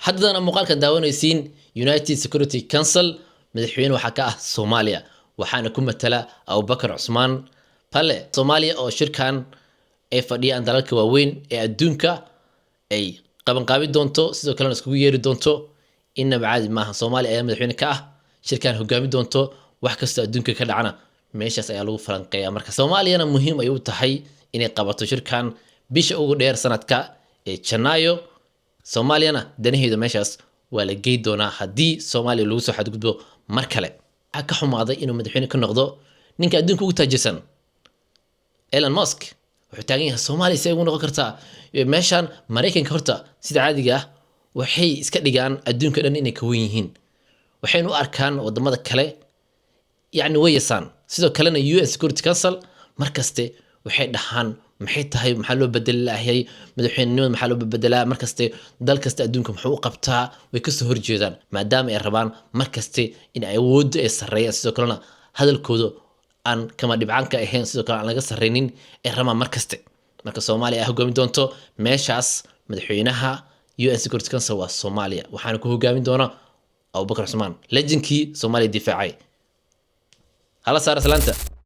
haddana muuqaalkan daawanaysiin United Security Council madaxweyne waxa ka ah Soomaaliya waxaana ku matala Abubakar Cusmaan Pale Soomaaliya oo shirkan ay fadhiyaan dalalka waaweyn ee adduunka ay qaban qaabi doonto sidoo kale iskugu yeeri doonto inaba caadi maaha Soomaaliya ayaa madaxweyne ka ah shirkan hogaami doonto wax kasta adduunka ka dhacana meeshaas ayaa lagu falanqeeyaa marka Soomaaliyana muhiim ay u tahay inay qabato shirkan bisha ugu dheer sanadka ee Janaayo Soomaaliyana danaheedu meeshaas waa la geey doonaa haddii Soomaaliya lagu soo xadgudbo mar kale waxa ka xumaaday inuu madaxweyne ka noqdo ninka adduunka ugu taajirsan Elon Musk wuxuu taagan yahay Soomaaliya si ay ugu noqon kartaa meeshan Mareykanka horta sida caadiga ah waxay iska dhigaan adduunka dhan inay ka weyn yihiin waxaynu u arkaan wadamada kale yani waysan sidoo kalena UN Security Council markaste waxay dhaxaan maxay tahay maxaa loo bedelahay madaxweynenimada maxaa loo bedelaa markaste dal kasta adduunka muxuu u qabtaa way ka soo horjeedaan maadaama ay rabaan markaste in ay awood ay sareeyaan sidoo kalena hadalkooda aan kama dhibcan ka ahayn sidoo kale aan laga sareynin ee rabaan markaste marka Soomaaliya ay hogaamin doonto meeshaas madaxweynaha UN Security Council waa Soomaaliya waxaana ku hogaamin doona Abubakar Cusmaan legendkii Soomaaliya difaacay hala saar salaanta